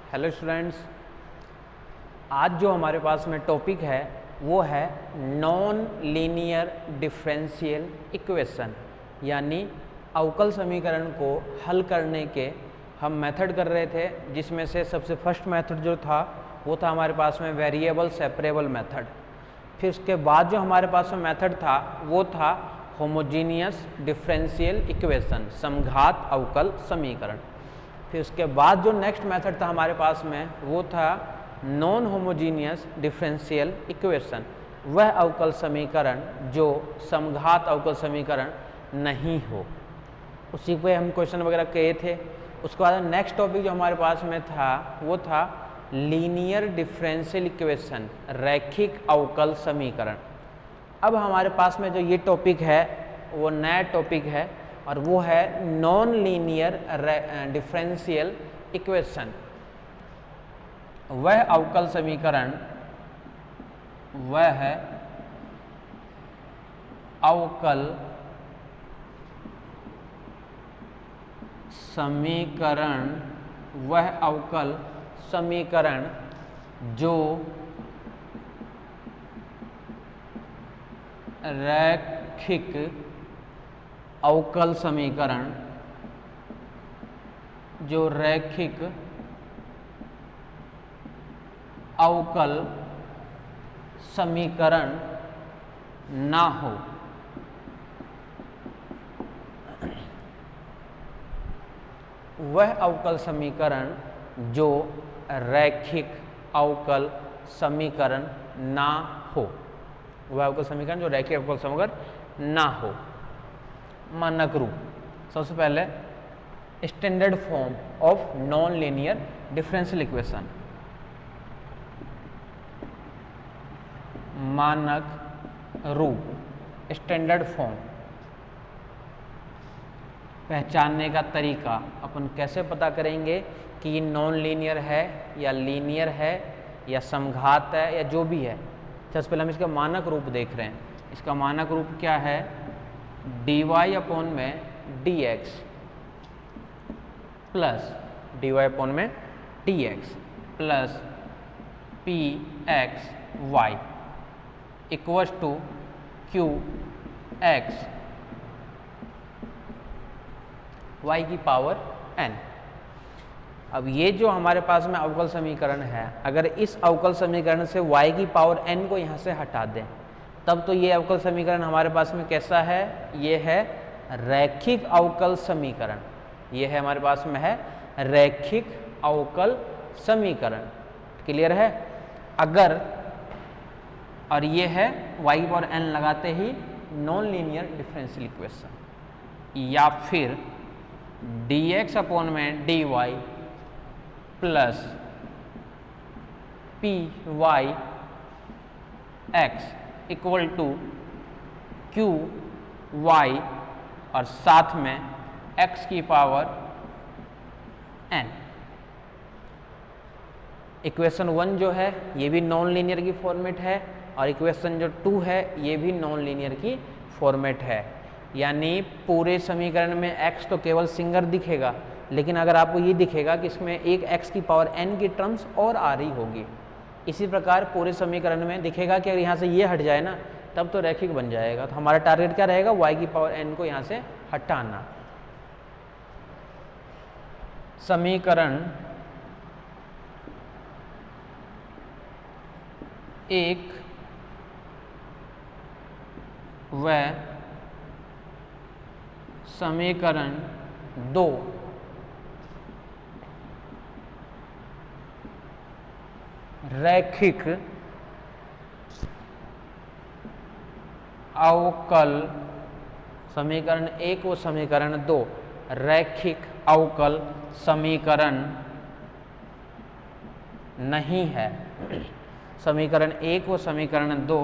Hello students, आज जो हमारे पास में टॉपिक है वो है नॉन लीनियर डिफरेंशियल इक्वेशन, यानी अवकल समीकरण को हल करने के हम मेथड कर रहे थे, जिसमें से सबसे फर्स्ट मेथड जो था वो था हमारे पास में वेरिएबल सेपरेबल मेथड। फिर उसके बाद जो हमारे पास में मेथड था वो था होमोजीनियस डिफरेंशियल इक्वेशन, समघात अवकल समीकरण। फिर उसके बाद जो नेक्स्ट मेथड था हमारे पास में वो था नॉन होमोजीनियस डिफरेंशियल इक्वेशन, वह अवकल समीकरण जो समघात अवकल समीकरण नहीं हो। उसी पे हम क्वेश्चन वगैरह किए थे। उसके बाद नेक्स्ट टॉपिक जो हमारे पास में था वो था लीनियर डिफरेंशियल इक्वेशन, रैखिक अवकल समीकरण। अब हमारे पास में जो ये टॉपिक है वो नया टॉपिक है और वो है नॉन लीनियर डिफरेंशियल इक्वेशन, वह अवकल समीकरण, वह है अवकल समीकरण, वह अवकल समीकरण जो रैखिक अवकल समीकरण, जो रैखिक अवकल समीकरण ना हो। वह अवकल समीकरण जो रैखिक अवकल समीकरण ना हो, वह अवकल समीकरण जो रैखिक अवकल समीकरण ना हो। मानक रूप, सबसे पहले standard form of non linear differential equation. मानक रूप, स्टैंडर्ड फॉर्म। पहचानने का तरीका अपन कैसे पता करेंगे कि ये नॉन लीनियर है या लीनियर है या समघात है या जो भी है। सबसे पहले हम इसका मानक रूप देख रहे हैं। इसका मानक रूप क्या है? dy अपॉन में dx प्लस dy अपॉन में dx plus px y equals to qx y की पावर n। अब ये जो हमारे पास में अवकल समीकरण है, अगर इस अवकल समीकरण से y की पावर n को यहाँ से हटा दें तब तो ये अवकल समीकरण हमारे पास में कैसा है? ये है रैखिक अवकल समीकरण। ये है हमारे पास में है रैखिक अवकल समीकरण। क्लियर है? अगर और ये है y की पावर n लगाते ही नॉन लीनियर डिफरेंशियल इक्वेशन। या फिर dx अपॉन में dy plus py x equal to Q Y और साथ में x की पावर n। इक्वेशन 1 जो है ये भी नॉन लीनियर की फॉर्मेट है और इक्वेशन जो 2 है ये भी नॉन लीनियर की फॉर्मेट है। यानी पूरे समीकरण में x तो केवल सिंगल दिखेगा, लेकिन अगर आपको ये दिखेगा कि इसमें एक x की पावर n की टर्म्स और आ रही होगी। इसी प्रकार पूरे समीकरण में दिखेगा कि अगर यहाँ से ये हट जाए ना तब तो रैखिक बन जाएगा। तो हमारा टारगेट क्या रहेगा? y की पावर n को यहाँ से हटाना। समीकरण एक व समीकरण 2 रैखिक अवकल समीकरण 1 व समीकरण 2 रैखिक अवकल समीकरण नहीं है। समीकरण 1 व समीकरण 2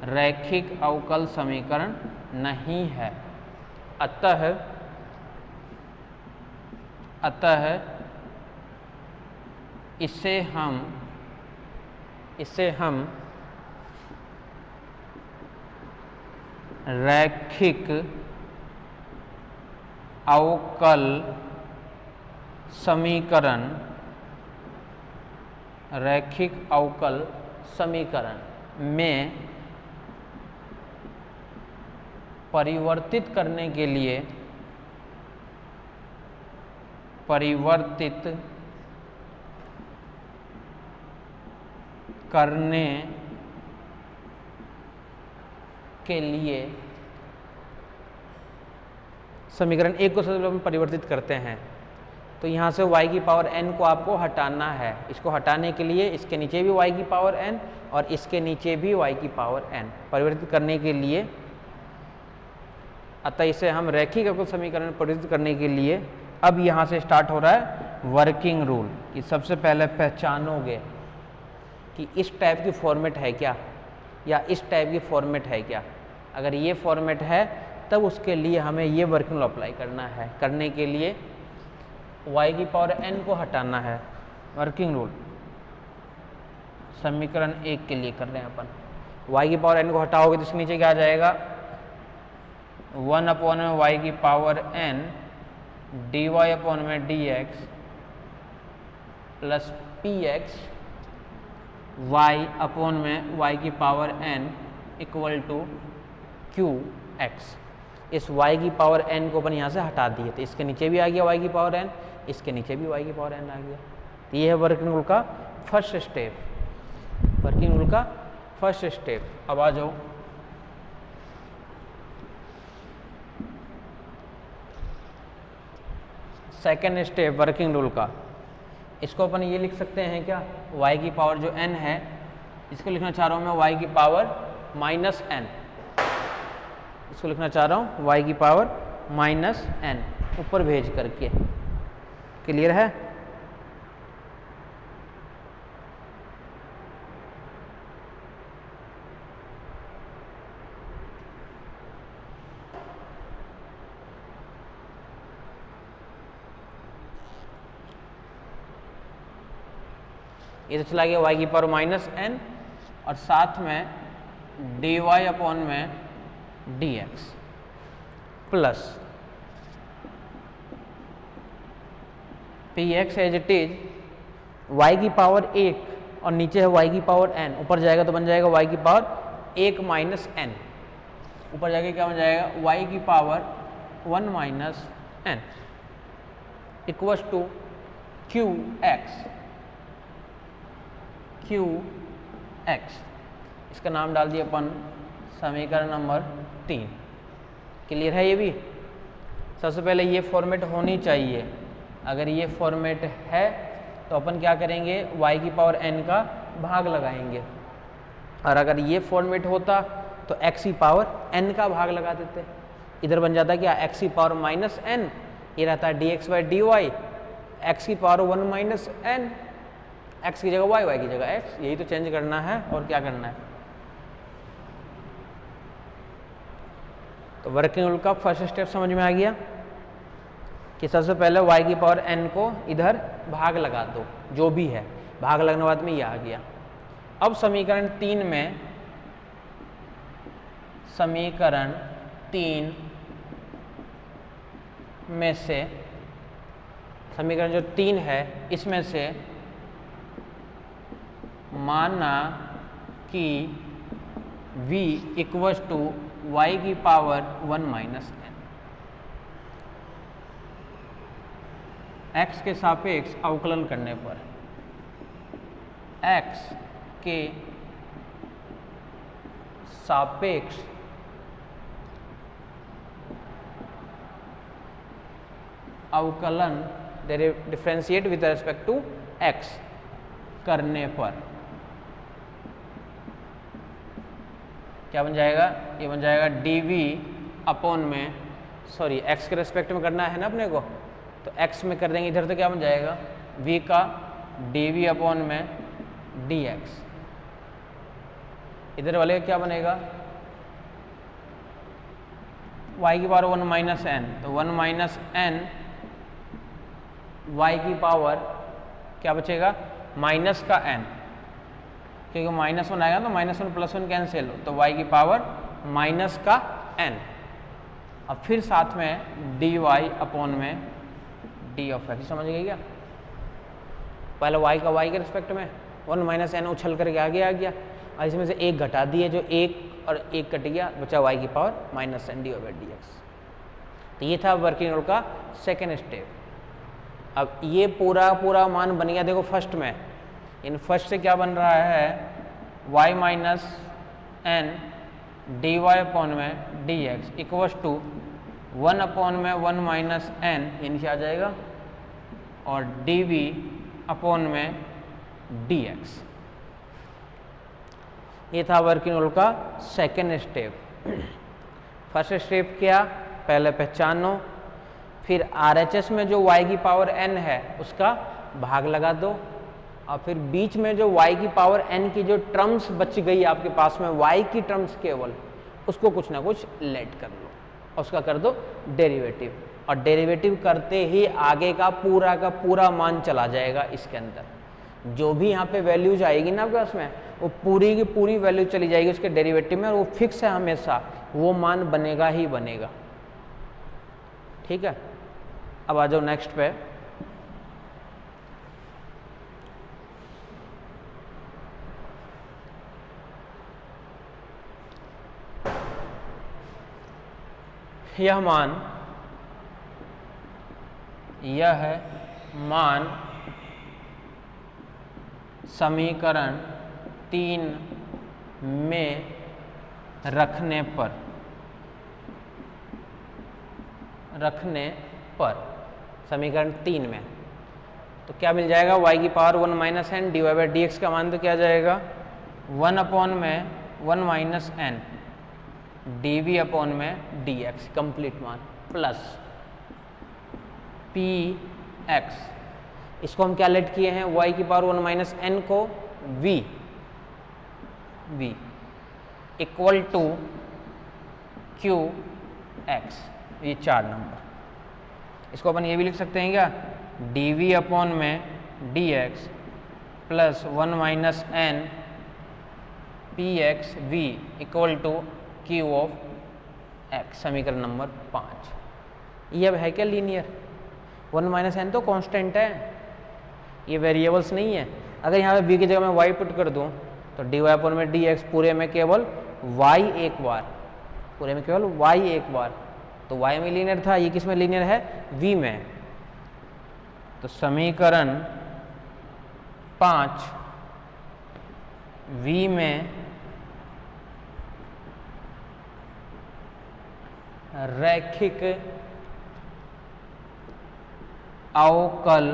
रैखिक अवकल समीकरण नहीं है। अतः इसे हम रैखिक अवकल समीकरण रैखिक अवकल समीकरण में परिवर्तित करने के लिए समीकरण 1 को सबसे पहले हम परिवर्तित करते हैं। तो यहाँ से y की पावर n को आपको हटाना है। इसको हटाने के लिए इसके नीचे भी y की पावर n और इसके नीचे भी y की पावर n परिवर्तित करने के लिए, अतः इसे हम रैखिक अवकल समीकरण परिवर्तित करने के लिए अब यहाँ से स्टार्ट हो रहा है वर्किंग रूल कि सबसे पहले पहचानोगे कि इस टाइप की फॉर्मेट है क्या या इस टाइप की फॉर्मेट है क्या। अगर ये फॉर्मेट है तब उसके लिए हमें ये वर्किंग रूल अप्लाई करना है। करने के लिए y की पावर n को हटाना है। वर्किंग रूल समीकरण 1 के लिए कर रहे हैं अपन। y की पावर n को हटाओगे तो इसके नीचे क्या आ जाएगा, 1 y की पावर n dy में dx प्लस px y में y की power n equal to qx। इस y की पावर n को अपन यहाँ से हटा दिए तो इसके नीचे भी आ गया y की पावर n, इसके नीचे भी y की पावर n आ गया। तो ये है वर्किंग रूल का फर्स्ट स्टेप। वर्किंग रूल का फर्स्ट स्टेप। अब आ जाओ सेकेंड स्टेप वर्किंग रूल का। इसको अपन ये लिख सकते हैं क्या, y की पावर जो n है इसको लिखना चाह रहा हूँ मैं y की पावर माइनस n। इसको लिखना चाह रहा हूँ y की पावर माइनस n ऊपर भेज करके। क्लियर है? ये तो चला गया y की पावर माइनस n और साथ में dy में dx plus px as it is y की पावर 1 और नीचे है y की पावर n। ऊपर जाएगा तो बन जाएगा y की पावर 1 माइनस n। ऊपर जाके क्या बन जाएगा, y की power 1 minus n equals to qx। इसका नाम डाल दिया अपन समीकरण नंबर 3। क्लियर है? ये भी सबसे पहले ये फॉर्मेट होनी चाहिए। अगर ये फॉर्मेट है तो अपन क्या करेंगे, y की पावर n का भाग लगाएंगे, और अगर ये फॉर्मेट होता तो x की पावर n का भाग लगा देते। इधर बन जाता क्या, x की पावर माइनस n, ये रहता है dx बाई dy, x की पावर 1 माइनस n, x की जगह y की जगह x। यही तो चेंज करना है और क्या करना है। तो वर्किंग रूल का फर्स्ट स्टेप समझ में आ गया कि सबसे पहले y की पावर n को इधर भाग लगा दो, जो भी है भाग लगने बाद में ये आ गया। अब समीकरण 3 में से समीकरण जो 3 है इसमें से माना कि v इक्वल्स टू y की पावर 1 माइनस n। x के सापेक्ष अवकलन करने पर x के सापेक्ष अवकलन differentiate with respect to x करने पर क्या बन जाएगा, ये बन जाएगा dv अपॉन में, सॉरी x के रेस्पेक्ट में करना है ना अपने को, तो x में कर देंगे इधर, तो क्या बन जाएगा v का dv अपॉन में dx। इधर वाले का क्या बनेगा, y की पावर 1 माइनस n, तो 1 माइनस n y की पावर क्या बचेगा माइनस का n, क्योंकि माइनस 1 आएगा तो माइनस 1 प्लस 1 कैंसिल, तो y की पावर माइनस का n। अब फिर साथ में dy अपॉन में d ऑफ x। समझ गए क्या? पहले y का y के रिस्पेक्ट में 1 माइनस एन उछल करके आगे आ गया, और इसमें से एक घटा दिए, जो एक और एक कट गया, बचा वाई की power minus N D over D X. तो ये था वर्किंग रूल का सेकेंड स्टेप। अब ये पूरा मान बन गया, देखो फर्स्ट में, इन फर्स्ट से क्या बन रहा है, y minus N D Y upon में D X equals to 1 upon में 1 माइनस एन, ये नीचे आ जाएगा, और डी वी अपॉन में डी एक्स। ये था वर्किंग रूल का सेकेंड स्टेप। फर्स्ट स्टेप क्या, पहले पहचानो, फिर RHS में जो y की पावर n है उसका भाग लगा दो, और फिर बीच में जो y की पावर n की जो टर्म्स बच गई आपके पास में, y की टर्म्स केवल, उसको कुछ ना कुछ लेट कर लो और उसका कर दो डेरिवेटिव, और डेरिवेटिव करते ही आगे का पूरा मान चला जाएगा इसके अंदर। जो भी यहाँ पे वैल्यूज आएगी ना आपके पास में, वो पूरी की पूरी वैल्यू चली जाएगी उसके डेरिवेटिव में, और वो फिक्स है हमेशा, वो मान बनेगा ही बनेगा। ठीक है, अब आ जाओ नेक्स्ट पे। यह मान समीकरण 3 में रखने पर समीकरण 3 में तो क्या मिल जाएगा, y की power 1 minus N D Y by D X का मान तो क्या जाएगा, 1 अपॉन में 1 minus N D we upon में डी एक्स कंप्लीट मान, प्लस पी एक्स, इसको हम क्या लेट किए हैं, y की पावर 1 माइनस एन को v equal to Q X, ये 4 नंबर। इसको अपन ये भी लिख सकते हैं क्या, डी वी अपॉन में D x plus 1 minus N P X V equal to Q of X, समीकरण नंबर 5। ये अब है क्या लीनियर, 1 माइनस एन तो कांस्टेंट है, ये वेरिएबल्स नहीं है। अगर यहाँ पे v की जगह मैं y पुट कर दूँ तो डी वाई अपॉन में डी एक्स पूरे में केवल y एक बार, पूरे में केवल y एक बार, तो y में लीनियर था, ये किस में लीनियर है, v में। तो समीकरण 5 v में रैखिक अवकल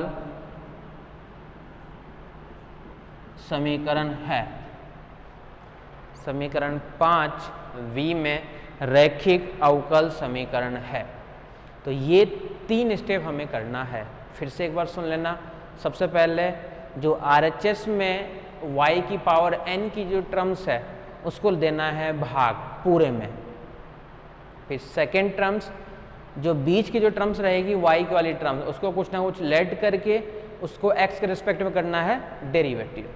समीकरण है। समीकरण 5 v में रैखिक अवकल समीकरण है। तो ये 3 स्टेप हमें करना है। फिर से एक बार सुन लेना। सबसे पहले जो RHS में y की पावर n की जो टर्म्स है उसको देना है भाग पूरे में। फिर सेकेंड टर्म्स, जो बीच की जो टर्म्स रहेगी y की वाली टर्म्स, उसको कुछ ना कुछ लेट करके उसको x के रिस्पेक्ट में करना है डेरिवेटिव।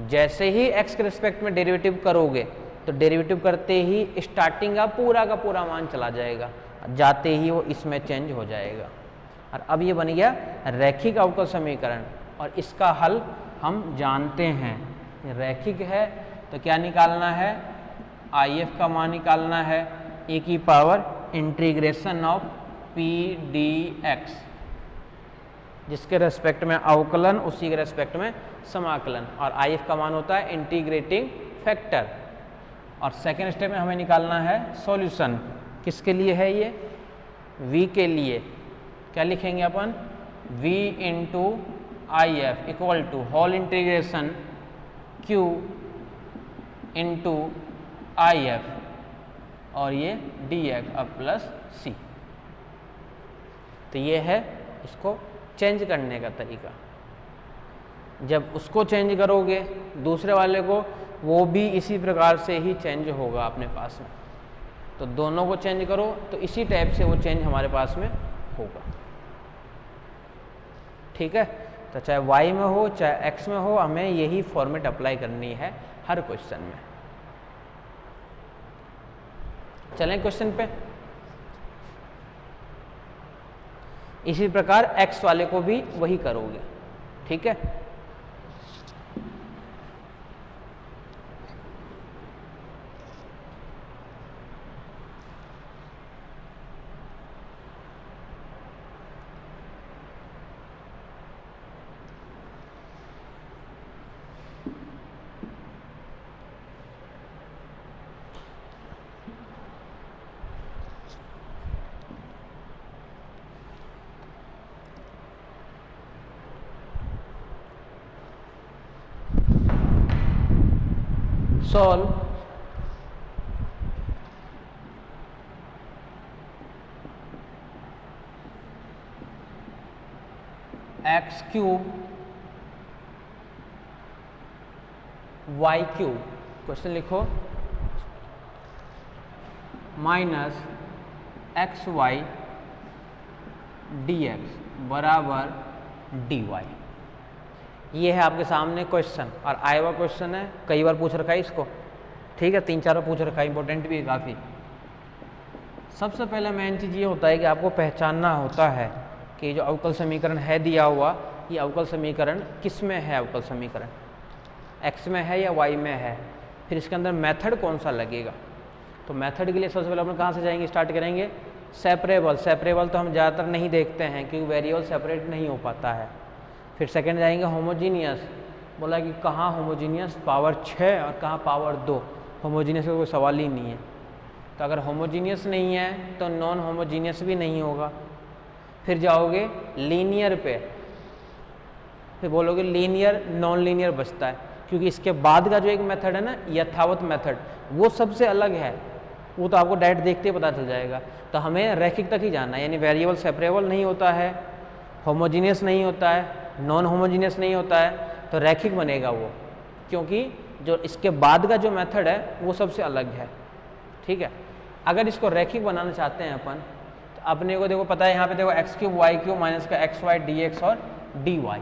जैसे ही x के रिस्पेक्ट में डेरिवेटिव करोगे तो डेरिवेटिव करते ही स्टार्टिंग का पूरा मान चला जाएगा, जाते ही वो इसमें चेंज हो जाएगा। और अब ये बन गया रैखिक अवकल समीकरण, और इसका हल हम जानते हैं। रैखिक है तो क्या निकालना है, IF का मान निकालना है, e की power integration of P D x, जिसके रेस्पेक्ट में अवकलन उसी के रेस्पेक्ट में समाकलन, और IF का मान होता है इंटीग्रेटिंग फैक्टर। और सेकेंड स्टेप में हमें निकालना है सॉल्यूशन। किसके लिए है ये, v के लिए। क्या लिखेंगे अपन, v into IF equal to whole integration q into IF और ये dx अब प्लस c। तो ये है इसको चेंज करने का तरीका। जब उसको चेंज करोगे दूसरे वाले को, वो भी इसी प्रकार से ही चेंज होगा अपने पास में। तो दोनों को चेंज करो तो इसी टाइप से वो चेंज हमारे पास में होगा। ठीक है, तो चाहे y में हो चाहे x में हो, हमें यही फॉर्मेट अप्लाई करनी है हर क्वेश्चन में। चलें क्वेश्चन पे। इसी प्रकार x वाले को भी वही करोगे। ठीक है, solve X cube Y cube, question लिखो, minus X Y D X बराबर डी वाई। ये है आपके सामने क्वेश्चन, और आया हुआ क्वेश्चन है, कई बार पूछ रखा है इसको, ठीक है, 3-4 बार पूछ रखा है, इंपॉर्टेंट भी है काफ़ी। सबसे पहले मेन चीज़ ये होता है कि आपको पहचानना होता है कि जो अवकल समीकरण है दिया हुआ, ये अवकल समीकरण किस में है, अवकल समीकरण एक्स में है या वाई में है, फिर इसके अंदर मेथड कौन सा लगेगा। तो मेथड के लिए सबसे पहले अपन कहाँ से जाएंगे, स्टार्ट करेंगे सेपरेबल। सेपरेबल तो हम ज़्यादातर नहीं देखते हैं क्योंकि वेरिएबल सेपरेट नहीं हो पाता है। फिर सेकंड जाएंगे होमोजीनियस, बोला कि कहाँ होमोजीनियस, पावर 6 और कहाँ पावर 2, होमोजीनियस का कोई सवाल ही नहीं है। तो अगर होमोजीनियस नहीं है तो नॉन होमोजीनियस भी नहीं होगा। फिर जाओगे लीनियर पे, फिर बोलोगे लीनियर नॉन लीनियर बचता है, क्योंकि इसके बाद का जो एक मेथड है ना, यथावत मेथड, वो सबसे अलग है, वो तो आपको डायरेक्ट देखते ही पता चल जाएगा। तो हमें रैखिक तक ही जाना है, यानी वेरिएबल सेपरेबल नहीं होता है, होमोजीनियस नहीं होता है, नॉन होमोजीनियस नहीं होता है, तो रैखिक बनेगा वो, क्योंकि जो इसके बाद का जो मेथड है वो सबसे अलग है। ठीक है, अगर इसको रैखिक बनाना चाहते हैं अपन, तो अपने को देखो पता है, यहाँ पे देखो X cube Y cube minus का एक्स वाई डी एक्स और डी वाई।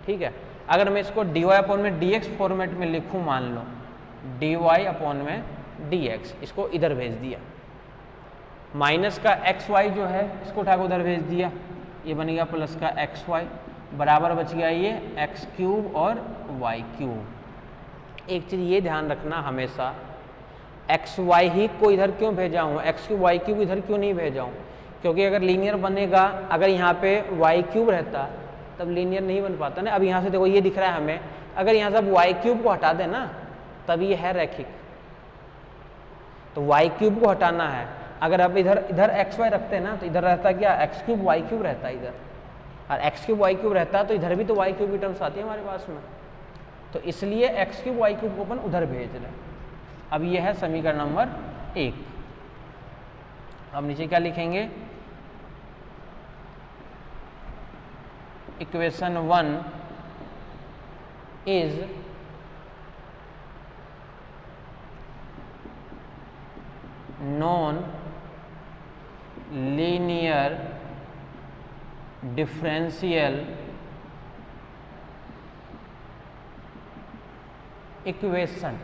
ठीक है, अगर मैं इसको डी वाई अपॉन में डी एक्स फॉर्मेट में लिखूँ, मान लो डी वाई अपॉन में डी एक्स, इसको इधर भेज दिया, माइनस का एक्स वाई जो है इसको उठा के उधर भेज दिया, ये बन गया प्लस का एक्स वाई, बराबर बच गया ये एक्स क्यूब और वाई क्यूब। एक चीज़ ये ध्यान रखना हमेशा, एक्स वाई ही को इधर क्यों भेजा हूँ, एक्स क्यूब वाई क्यूब इधर क्यों नहीं भेजा हूँ, क्योंकि अगर लीनियर बनेगा, अगर यहाँ पे वाई क्यूब रहता तब लीनियर नहीं बन पाता ना। अब यहाँ से देखो ये दिख रहा है हमें, अगर यहाँ से अब वाई क्यूब को हटा देना तब ये है रैखिक। तो वाई क्यूब को हटाना है, अगर आप इधर इधर एक्स वाई रखते हैं ना, तो इधर रहता क्या, एक्स क्यूब वाई क्यूब रहता है इधर, और एक्स क्यूब वाई क्यूब रहता है तो इधर भी तो वाई क्यूब की टर्म्स आती है हमारे पास में, तो इसलिए एक्स क्यूब वाई क्यूब को अपन उधर भेज रहे हैं। अब ये है समीकरण नंबर 1। अब नीचे क्या लिखेंगे, equation 1 is non linear differential equation,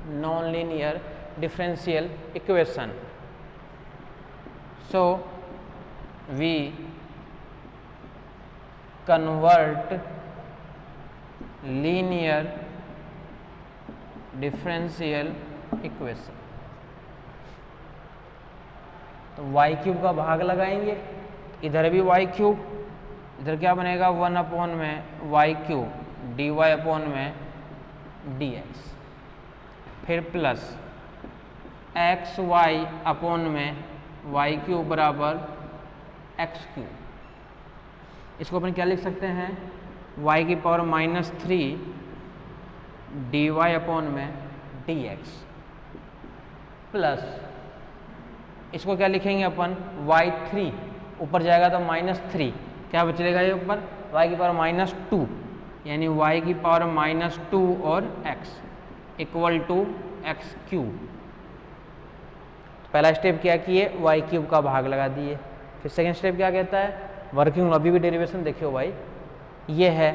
non-linear differential equation. So we convert linear differential equation, तो y क्यूब का भाग लगाएंगे, इधर भी y क्यूब, इधर क्या बनेगा 1 अपॉन में y cube D Y upon में डी एक्स, फिर प्लस एक्स वाई अपॉन में वाई क्यूब बराबर एक्स क्यूब। इसको अपन क्या लिख सकते हैं, y की पावर -3 डी वाई अपॉन में डी एक्स, प्लस इसको क्या लिखेंगे अपन y3, ऊपर जाएगा तो -3, क्या बचेगा ये ऊपर, y की पावर -2, यानी y की पावर -2 और x equal to x cube. पहला स्टेप क्या किए, वाई क्यूब का भाग लगा दिए। फिर सेकेंड स्टेप क्या कहता है, वर्किंग, अभी भी डेरिवेशन देखियो भाई, ये है,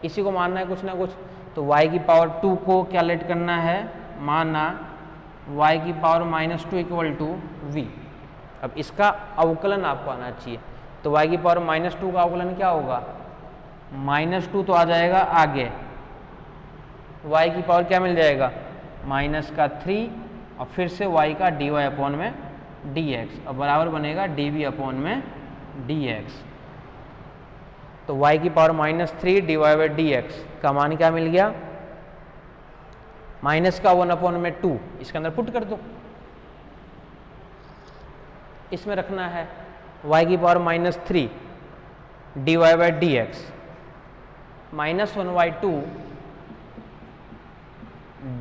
इसी को मानना है कुछ ना कुछ, तो y की पावर 2 को क्या लेट करना है, माना y की पावर -2 इक्वल टू v। अब इसका अवकलन आपको आना चाहिए, तो y की पावर -2 का अवकलन क्या होगा, -2 तो आ जाएगा आगे, y की पावर क्या मिल जाएगा -3, और फिर से y का dy अपॉन में dx, और बराबर बनेगा dv अपॉन में dx। तो y की पावर -3 dy बाई dx का मान क्या मिल गया, माइनस का 1 अपॉन में 2, इसके अंदर पुट कर दो, इसमें रखना है y की power -3 dy by dx -1/2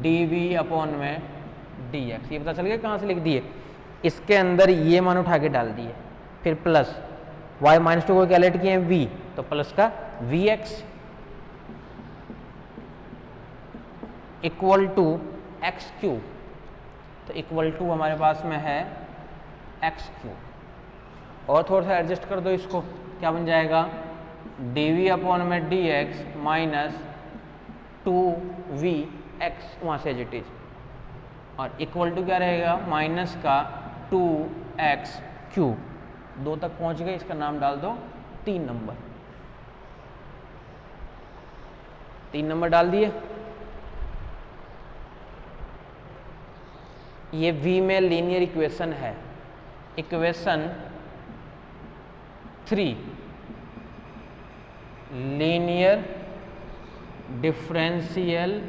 D upon में डी एक्स। ये पता चल गया कहाँ से लिख दिए, इसके अंदर ये मान उठा के डाल दिए, फिर प्लस y माइनस टू को कैलकुलेट किए v, तो प्लस का v x equal to x cube. तो इक्वल टू हमारे पास में है एक्स क्यूब, और थोड़ा सा एडजस्ट कर दो इसको, क्या बन जाएगा डी अपॉन में D x minus two v x, वहाँ से एज इट इज, और इक्वल टू क्या रहेगा माइनस का टू एक्स क्यूब। दो तक पहुँच गए, इसका नाम डाल दो 3 नंबर। 3 नंबर डाल दिए। ये v में लीनियर इक्वेशन है, equation 3 linear differential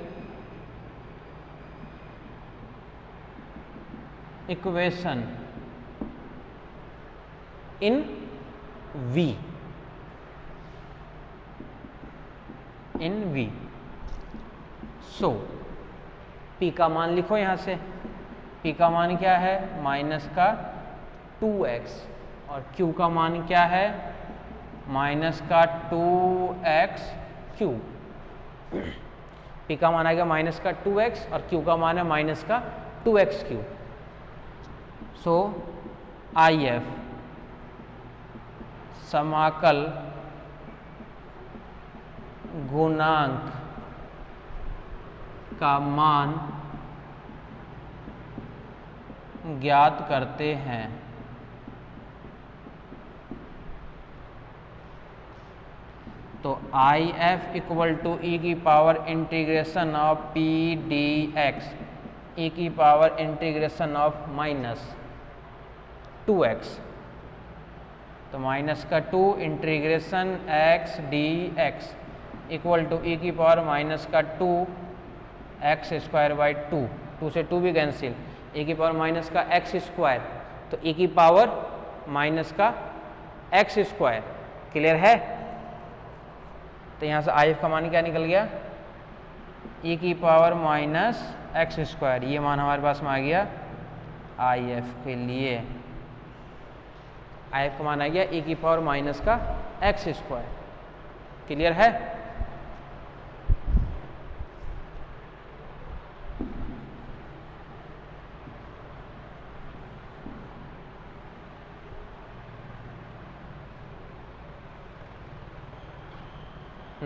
equation in v, in v। So p का मान लिखो यहां से, p का मान क्या है माइनस का 2x, और q का मान क्या है माइनस का 2x क्यूब। p का मान आ गया माइनस का 2x और q का मान है माइनस का 2x क्यूब। सो IF समाकल गुणांक का मान ज्ञात करते हैं। तो IF इक्वल टू ई की power integration of P D X, E की power integration of minus 2x, तो माइनस का 2 integration x D x equal to E की पावर माइनस का 2 एक्स स्क्वायर बाई 2, 2 से 2 भी कैंसिल, e की power minus का एक्स स्क्वायर, तो e की पावर माइनस का एक्स स्क्वायर। क्लियर है? तो यहाँ से IF का मान क्या निकल गया e की पावर माइनस एक्स स्क्वायर, ये मान हमारे पास में आ गया IF के लिए। IF का मान आ गया e की पावर माइनस का एक्स स्क्वायर। क्लियर है?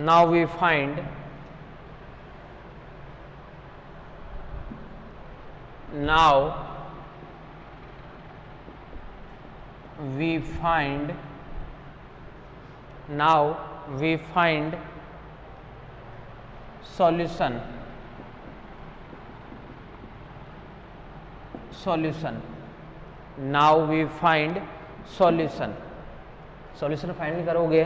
Now we find solution solution find करोगे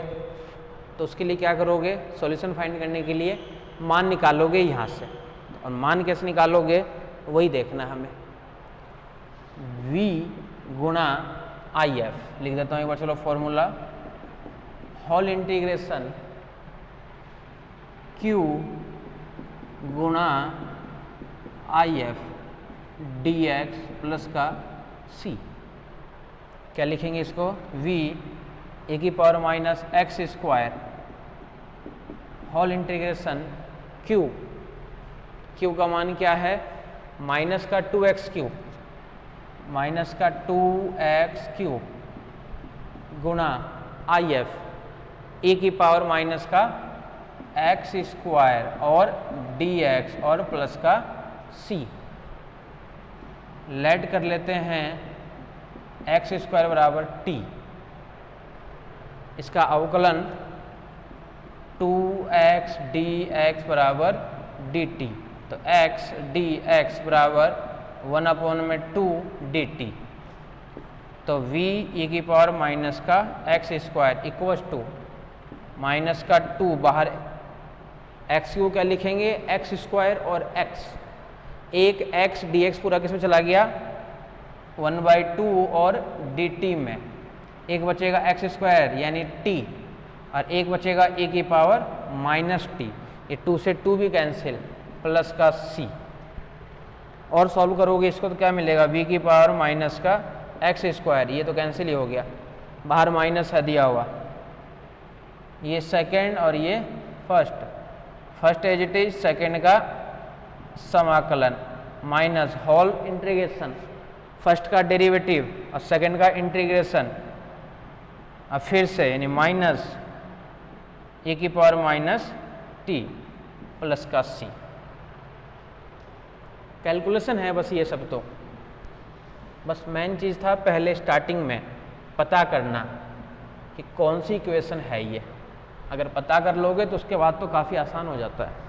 तो उसके लिए क्या करोगे, सॉल्यूशन फाइंड करने के लिए मान निकालोगे यहाँ से, और मान कैसे निकालोगे वही देखना हमें। v गुणा IF लिख देता हूँ एक बार, चलो फॉर्मूला, होल इंटीग्रेशन q गुणा IF dx प्लस का c। क्या लिखेंगे इसको, v e की power minus x square whole integration q का मान क्या है माइनस का 2x क्यूब, माइनस का 2x क्यूब गुणा IF e की पावर माइनस का एक्स स्क्वायर और dx और प्लस का c। लेट कर लेते हैं एक्स स्क्वायर बराबर t, इसका अवकलन 2x dx बराबर dt, तो x dx बराबर 1/2 dt। तो v e की पावर माइनस का x square equal to minus का 2, बाहर x को क्या लिखेंगे एक्स स्क्वायर और x, एक x dx पूरा किस में चला गया 1/2 और dt में, एक बचेगा एक्स स्क्वायर यानी t और एक बचेगा e की पावर माइनस t, ये 2 से 2 भी कैंसिल, प्लस का c। और सॉल्व करोगे इसको तो क्या मिलेगा, v की पावर माइनस का एक्स स्क्वायर, ये तो कैंसिल ही हो गया, बाहर माइनस है दिया हुआ, ये सेकेंड और ये first, first as it is, second का समाकलन माइनस होल इंटीग्रेशन, फर्स्ट का डेरिवेटिव और सेकेंड का इंटीग्रेशन, अब फिर से यानी माइनस ए की पावर माइनस टी प्लस का सी। कैलकुलेशन है बस ये सब, तो बस मेन चीज़ था पहले स्टार्टिंग में पता करना कि कौन सी इक्वेशन है ये, अगर पता कर लोगे तो उसके बाद तो काफ़ी आसान हो जाता है।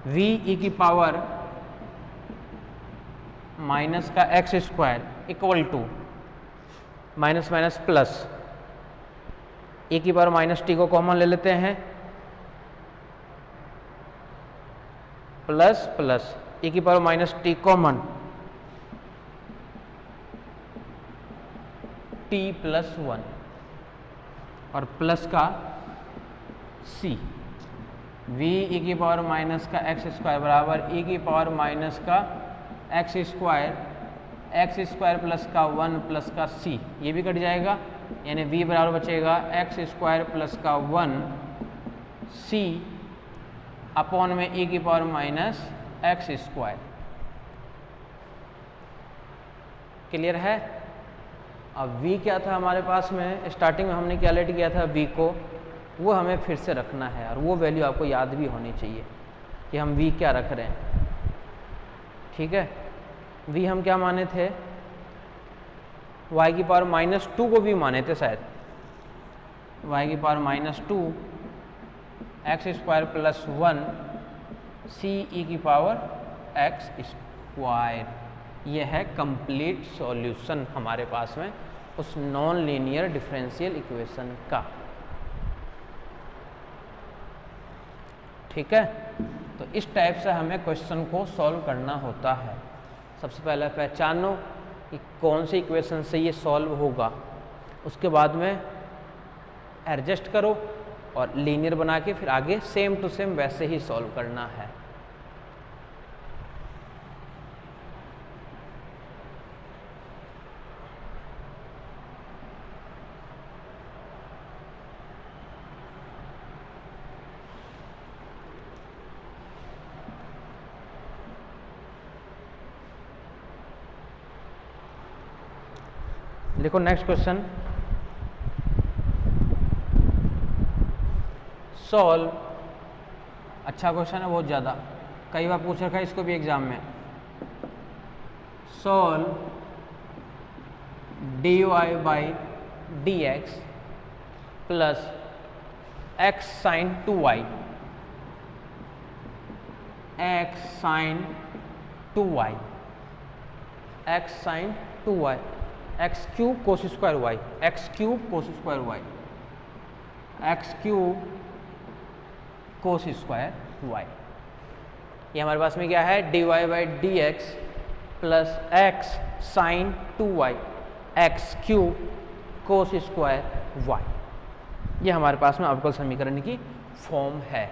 v e की पावर माइनस का x square equal to minus minus plus, A की पावर माइनस टी को कॉमन ले लेते हैं, प्लस प्लस ए की power minus T common, T plus 1 और प्लस का सी, वी ई की पावर माइनस का एक्स स्क्वायर बराबर ई की पावर माइनस का एक्स स्क्वायर प्लस का 1 प्लस का सी, ये भी कट जाएगा, यानी v बराबर बचेगा एक्स स्क्वायर प्लस का 1 सी अपॉन में e की power minus x square. Clear है? अब v क्या था हमारे पास में, स्टार्टिंग में हमने कैलकुलेट किया था v को, वो हमें फिर से रखना है और वो वैल्यू आपको याद भी होनी चाहिए कि हम v क्या रख रहे हैं। ठीक है, v हम क्या माने थे, y की पावर माइनस 2 को भी माने थे शायद, y की power minus 2 x square plus 1 सी ई की पावर एक्स स्क्वायर। यह है कंप्लीट सॉल्यूशन हमारे पास में उस नॉन लीनियर डिफरेंशियल इक्वेशन का। ठीक है, तो इस टाइप से हमें क्वेश्चन को सॉल्व करना होता है। सबसे पहले पहचानो कि कौन सी इक्वेशन से ये सॉल्व होगा, उसके बाद में एडजस्ट करो और लीनियर बना के फिर आगे सेम टू सेम वैसे ही सॉल्व करना है। देखो नेक्स्ट क्वेश्चन, सॉल्व, अच्छा क्वेश्चन है बहुत ज़्यादा, कई बार पूछ रखा है इसको भी एग्जाम में। Solve dy by D x plus x sine 2y, x sine 2y, x sine 2y, x cube cos square y, x cube cos square y, x cube cos square y. ये हमारे पास में क्या है, dy by D x plus x sine 2y, x cube cos square y. ये हमारे पास में अवकल समीकरण की फॉर्म है।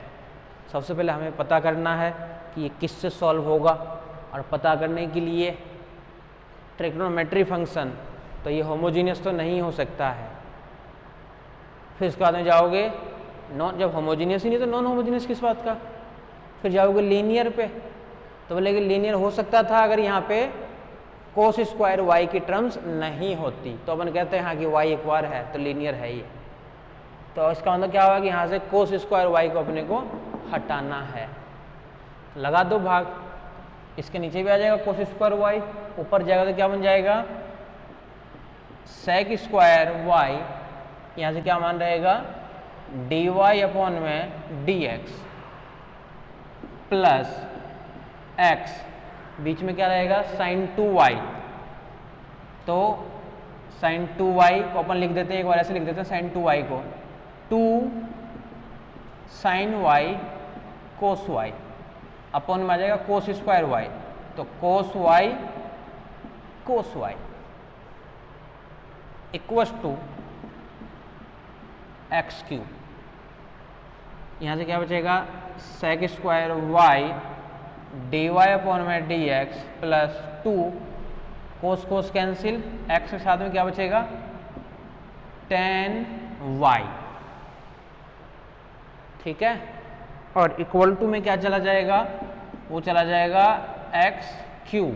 सबसे पहले हमें पता करना है कि ये किससे सॉल्व होगा, और पता करने के लिए ट्रिग्नोमेट्री फंक्शन, तो ये होमोजीनियस तो नहीं हो सकता है। फिर इसके बाद में जाओगे नॉन, जब होमोजीनियस ही नहीं तो नॉन होमोजीनियस किस बात का, फिर जाओगे लीनियर पे, तो बोलेगे लीनियर हो सकता था अगर यहाँ पे कोस स्क्वायर वाई की टर्म्स नहीं होती, तो अपन कहते हैं हाँ कि वाई एक बार है तो लीनियर है ये। तो इसका मतलब क्या हुआ कि यहाँ से कोस स्क्वायर वाई को अपने को हटाना है, लगा दो भाग, इसके नीचे भी आ जाएगा कोस स्क्वायर वाई, ऊपर जाएगा तो क्या बन जाएगा सेक स्क्वायर वाई, यहाँ से क्या मान रहेगा डी वाई अपॉन में डी एक्स प्लस एक्स, बीच में क्या रहेगा साइन 2y, तो साइन 2y को अपन लिख देते हैं, एक बार ऐसे लिख देते हैं साइन 2y को, 2 sine y cos y upon में आ जाएगा कोस स्क्वायर y, तो cos y cos y equals to x cube. यहाँ से क्या बचेगा sec square y d Y upon में D x plus 2 cos cos cancel, x के साथ में क्या बचेगा tan y, ठीक है। और इक्वल टू में क्या चला जाएगा, वो चला जाएगा एक्स क्यू,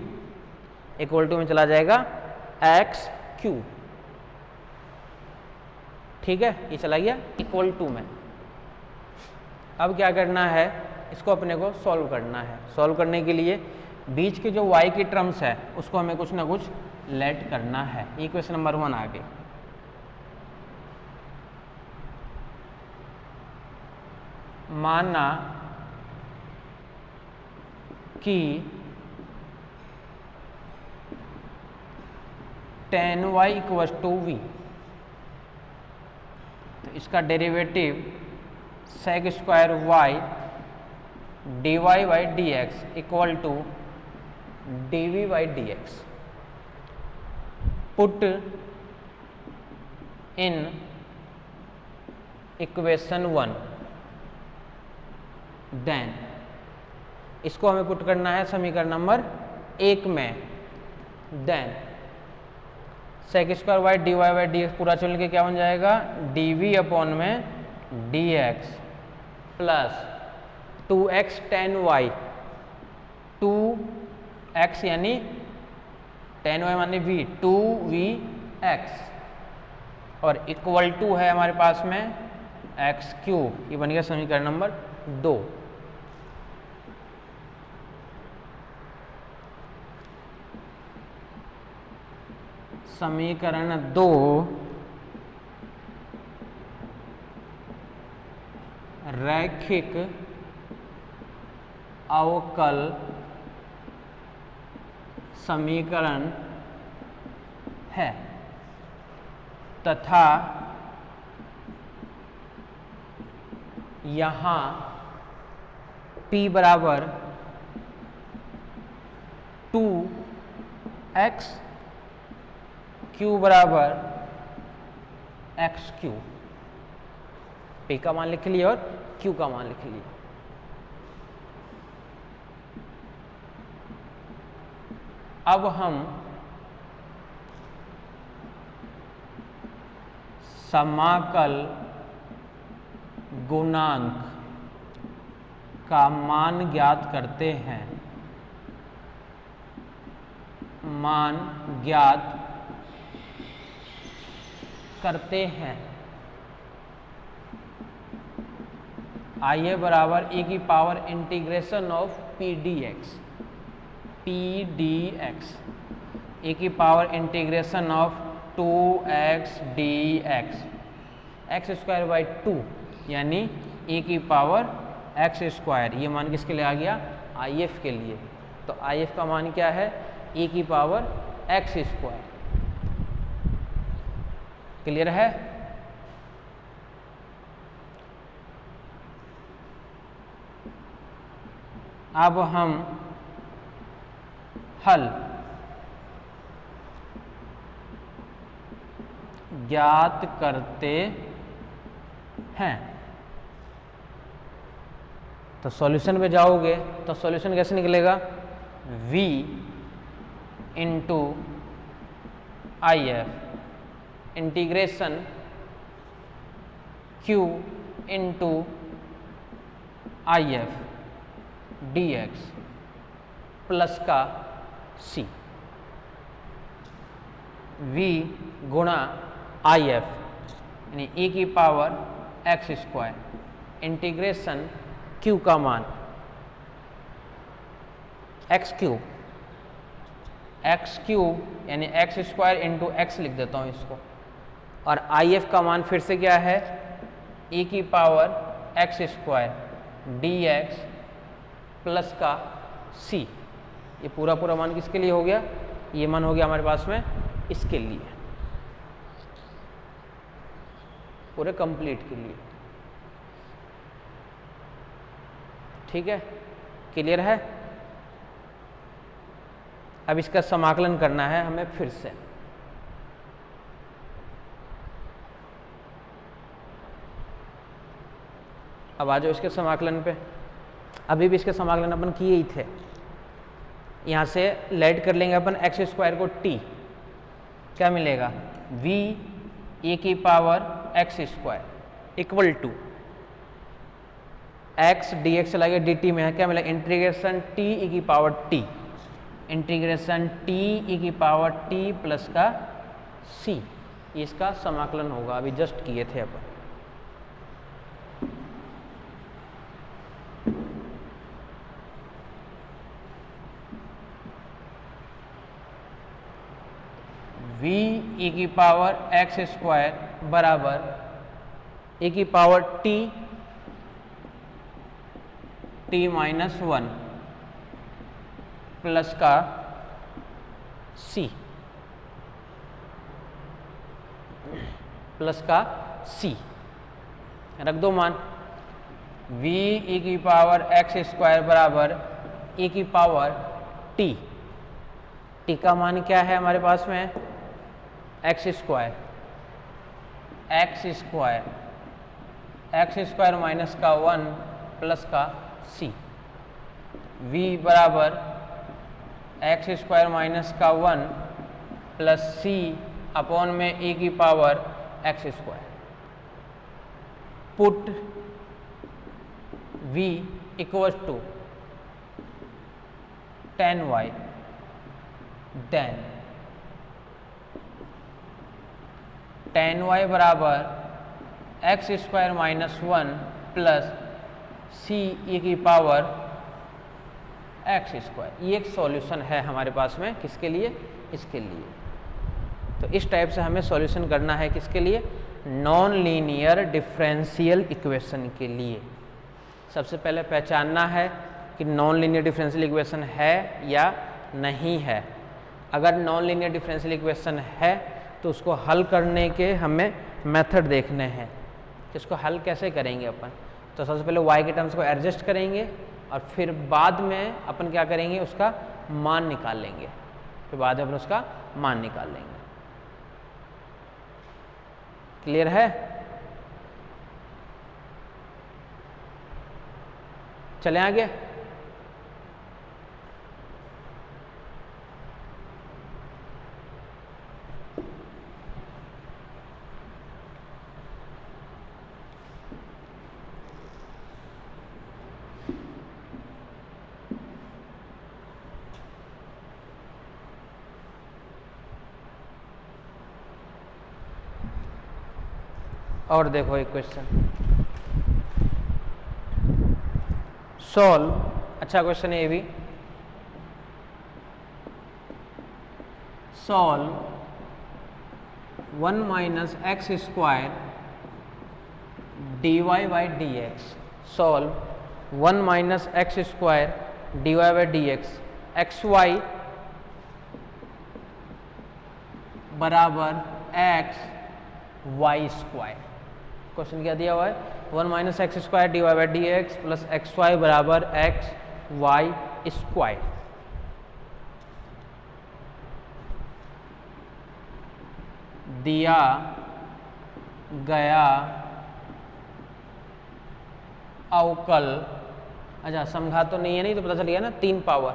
इक्वल टू में चला जाएगा एक्स क्यू, ठीक है। ये चला गया इक्वल टू में। अब क्या करना है, इसको अपने को सॉल्व करना है। सॉल्व करने के लिए बीच के जो y की टर्म्स है उसको हमें कुछ ना कुछ लेट करना है। इक्वेशन नंबर 1 आ गई। माना कि tan y equal to v, तो इसका derivative sec square y dy by D x equal to dv by D x. Put in equation 1, then इसको हमें पुट करना है समीकरण नंबर 1 में। Then sec square y d Y by D x पूरा चल के क्या बन जाएगा dv अपॉन में D x plus 2x tan y, 2x यानी tan y माने v, 2vx और इक्वल टू है हमारे पास में एक्स क्यूब। ये बन गया समीकरण नंबर 2। समीकरण 2 रैखिक अवकल समीकरण है तथा यहाँ p बराबर 2x, q बराबर एक्स क्यू। p का मान लिख लिया और q का मान लिख लिया। अब हम समाकल गुणांक का मान ज्ञात करते हैं। मान ज्ञात करते हैं। आइए बराबर e की power integration of P D x, e की power integration of 2x dx, x square by 2 यानी e की पावर एक्स स्क्वायर। ये मान किसके लिए आ गया if के लिए। तो if का मान क्या है e की पावर एक्स स्क्वायर। क्लियर है। अब हम हल ज्ञात करते हैं। तो सॉल्यूशन पे जाओगे तो सॉल्यूशन कैसे निकलेगा v into I F integration q into I F D x plus का c, v गुणा आई एफ यानी e की power x square integration q का मान एक्स क्यूब यानी एक्स स्क्वायर इंटू एक्स लिख देता हूँ इसको। और आई एफ का मान फिर से क्या है e की power x square D x plus का c। ये पूरा पूरा मान किसके लिए हो गया, ये मान हो गया हमारे पास में इसके लिए, पूरे कंप्लीट के लिए। ठीक है, क्लियर है। अब इसका समाकलन करना है हमें फिर से। अब आ जाओ इसके समाकलन पे। अभी भी इसके समाकलन अपन किए ही थे। यहाँ से लेट कर लेंगे अपन एक्स स्क्वायर को t, क्या मिलेगा v e की power x square equal to x dx चला गया dt में है, क्या मिलेगा इंटीग्रेशन t e की power t, integration t e की पावर t प्लस का c, इसका समाकलन होगा, अभी जस्ट किए थे अपन। v e की पावर एक्स स्क्वायर बराबर e की पावर t माइनस 1 प्लस का c, प्लस का c रख दो मान। v e की पावर एक्स स्क्वायर बराबर e की पावर t, t का मान क्या है हमारे पास में x square, x square minus का 1 प्लस का c, v बराबर एक्स स्क्वायर माइनस का 1 प्लस c अपॉन में e की power x square. Put v equal to tan y, then tan y बराबर x square minus 1 plus c e की power x square. ये एक solution है हमारे पास में, किसके लिए, इसके लिए। तो इस टाइप से हमें सॉल्यूशन करना है, किसके लिए, नॉन लीनियर डिफरेंशियल इक्वेशन के लिए। सबसे पहले पहचानना है कि नॉन लीनियर डिफरेंशियल इक्वेशन है या नहीं है। अगर नॉन लीनियर डिफरेंशियल इक्वेशन है तो उसको हल करने के हमें मेथड देखने हैं कि उसको हल कैसे करेंगे अपन। तो सबसे पहले y के टर्म्स को एडजस्ट करेंगे और फिर बाद में अपन क्या करेंगे, उसका मान निकाल लेंगे, फिर बाद में अपन उसका मान निकाल लेंगे। क्लियर है? चले आगे। और देखो एक क्वेश्चन सॉल्व, अच्छा क्वेश्चन है ये भी। Solve 1 minus x square dy by D x. Solve 1 minus x square dy by D x, x y बराबर एक्स वाई स्क्वायर। क्वेश्चन क्या दिया हुआ है, 1 minus x square d Y by D x plus x y बराबर x y square. दिया गया अवकल, अच्छा समघात तो नहीं है, नहीं तो पता चल गया ना, 3 पावर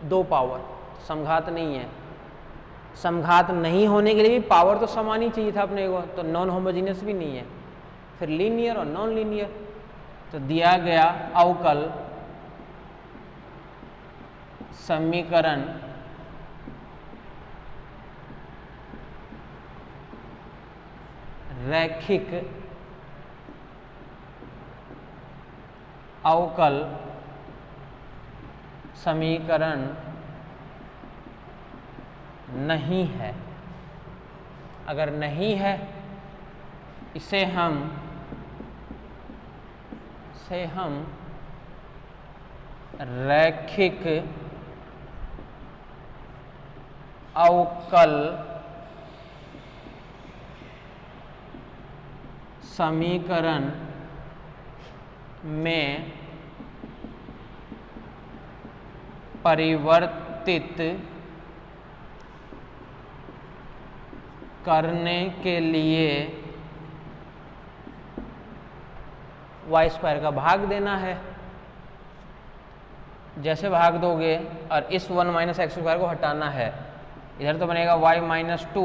2 पावर, समघात नहीं है। समघात नहीं होने के लिए भी पावर तो समान ही चाहिए था अपने को, तो नॉन होमोजीनियस भी नहीं है, फिर लीनियर और नॉन लीनियर। तो दिया गया अवकल समीकरण रैखिक अवकल समीकरण नहीं है। अगर नहीं है, इसे हम रैखिक अवकल समीकरण में परिवर्तित करने के लिए y स्क्वायर का भाग देना है। जैसे भाग दोगे और इस 1 माइनस एक्स स्क्वायर को हटाना है, इधर तो बनेगा y minus 2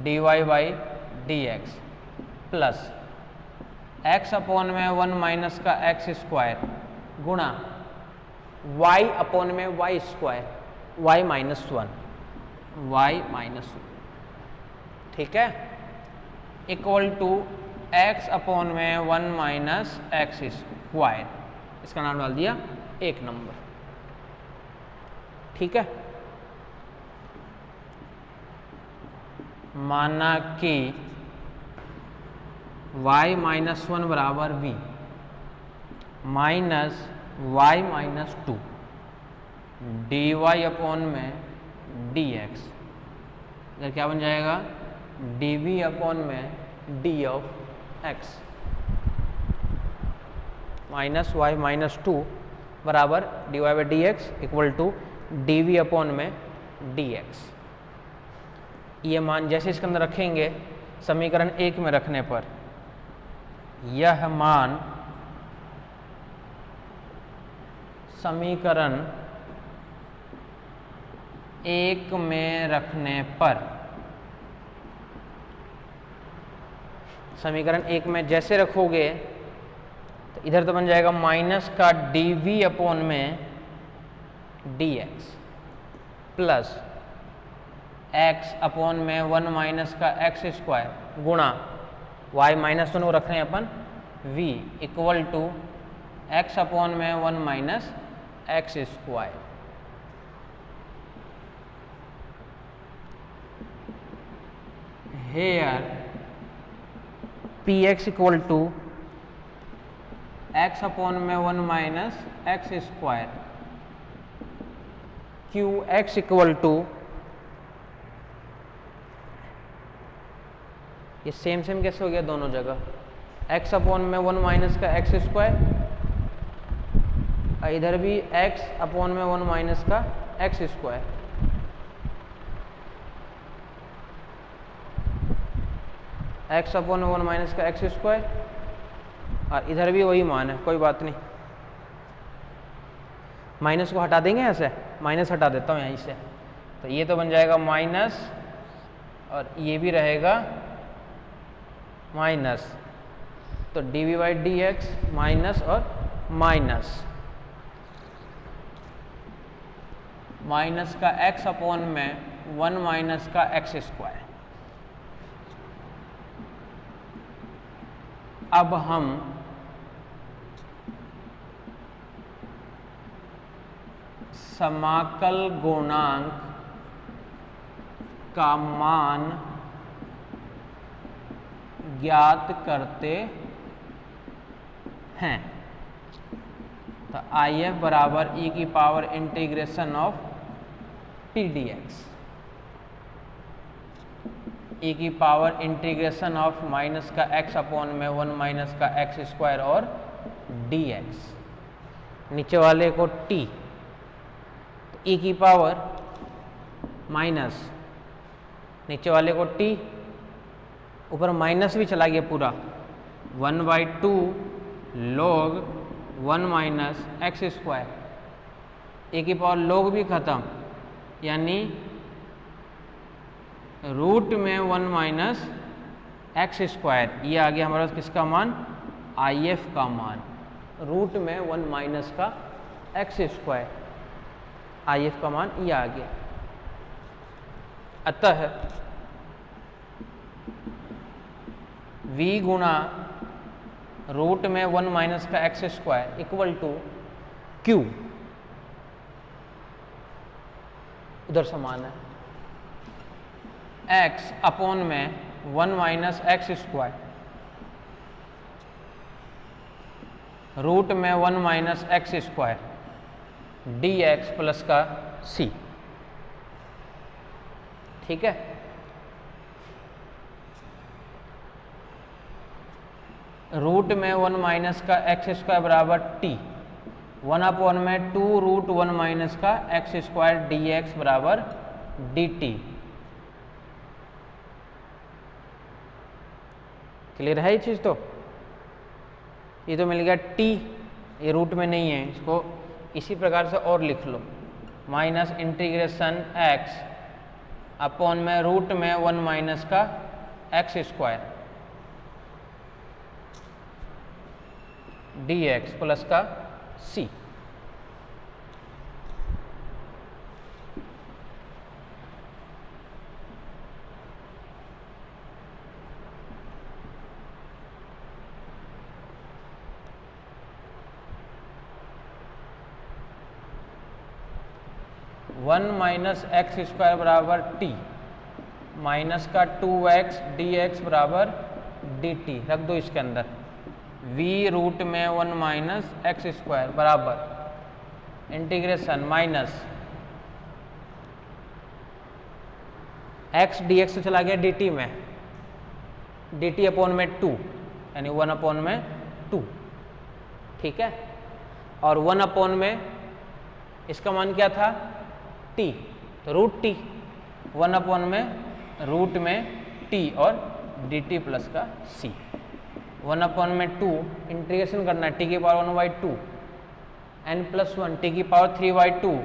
dy by D x plus x upon में 1 माइनस का एक्स स्क्वायर गुणा y अपॉन में वाई स्क्वायर y माइनस 1 ठीक है, इक्वल टू x अपॉन में 1 माइनस एक्स स्क्वायर, इसका नाम डाल दिया 1 नंबर। ठीक है, माना कि y माइनस 1 बराबर v minus y minus 2 d Y upon में डी एक्स, इधर क्या बन जाएगा डी वी अपॉन में d of x minus y minus 2 बराबर D Y by D x equal to d we upon में डी एक्स। ये मान जैसे इसके अंदर रखेंगे समीकरण 1 में रखने पर यह मान समीकरण 1 में रखने पर, समीकरण 1 में जैसे रखोगे तो इधर तो बन जाएगा माइनस का डी वी अपॉन में D x plus x upon में 1 माइनस का एक्स स्क्वायर गुणा y माइनस 1 को रख रहे हैं अपन v equal to x upon में 1 minus x square. Here p x equal to x upon में 1 minus x square, q x equal to, ये सेम कैसे हो गया दोनों जगह, x अपॉन में 1 माइनस का एक्स स्क्वायर, इधर भी x अपॉन में 1 माइनस का एक्स स्क्वायर, x अपॉन में 1 माइनस का एक्स स्क्वायर, और इधर भी वही मान है, कोई बात नहीं, माइनस को हटा देंगे ऐसे, माइनस हटा देता हूँ यहीं से, तो ये तो बन जाएगा माइनस और ये भी रहेगा माइनस, तो d v by D x minus और माइनस, माइनस का x अपॉन में 1 माइनस का एक्स स्क्वायर। अब हम समाकल गुणांक का मान ज्ञात करते हैं, तो आई एफ बराबर ई की power integration of T D X, E की पावर इंटीग्रेशन ऑफ माइनस का x अपॉन में 1 माइनस का एक्स स्क्वायर और डी एक्स, नीचे वाले को t, तो ई की पावर माइनस, नीचे वाले को t, ऊपर माइनस भी चला गया पूरा, 1/2 log 1 माइनस एक्स स्क्वायर, ए की पावर log भी खत्म, यानी रूट में 1 माइनस एक्स स्क्वायर, ये आ गया हमारे पास किसका मान, आई एफ का मान, रूट में 1 माइनस का एक्स स्क्वायर, आई एफ का मान ये आ गया। अतः v गुणा रूट में 1 माइनस का x square equal to q, उधर समान है, x अपॉन में 1 माइनस एक्स स्क्वायर रूट में 1 minus x square D x plus का c। ठीक है, रूट में 1 माइनस का एक्स स्क्वायर बराबर t, 1 अपॉन में 2 रूट 1 माइनस का एक्स स्क्वायर डी एक्स बराबर डी टी। क्लियर है ये चीज़, तो ये तो मिल गया t, ये रूट में नहीं है, इसको इसी प्रकार से और लिख लो, माइनस इंटीग्रेशन x अपॉन में रूट में 1 माइनस का x स्क्वायर dx प्लस का c। One minus x square बराबर टी, माइनस का 2x dx बराबर dt रख दो इसके अंदर, v रूट में 1 माइनस एक्स स्क्वायर बराबर इंटीग्रेशन माइनस x dx से चला गया dt में, dt अपॉन में 2 यानी 1 अपॉन में 2, ठीक है। और 1 अपॉन में इसका मान क्या था t, तो रूट टी, 1 अपॉन में रूट में t और dt प्लस का c। 1 अपॉन में 2 इंटीग्रेशन करना है t की पावर 1/2 n प्लस 1 t की पावर 3/2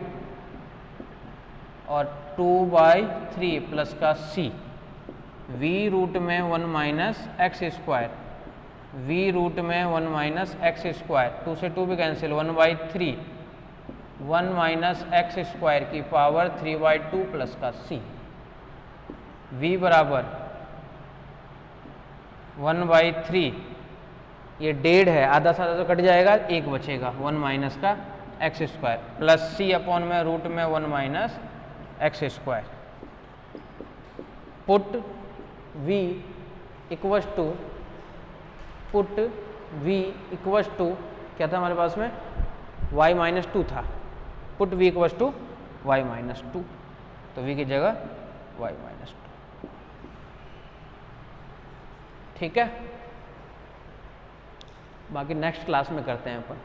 और 2/3 प्लस का c, v रूट में 1 minus x square, v root में 1 माइनस एक्स स्क्वायर, 2 से 2 भी कैंसिल, 1/3 1 माइनस एक्स स्क्वायर की पावर 3/2 प्लस का c, v बराबर 1/3, ये 1.5 है, आधा से आधा तो कट जाएगा, 1 बचेगा, 1 माइनस का x square plus c upon में रूट में 1 minus x square. Put v equals to, put v equals to क्या था हमारे पास में, y माइनस 2 था, put v equals to y minus 2, तो v की जगह y माइनस 2, ठीक है। बाकी नेक्स्ट क्लास में करते हैं अपन।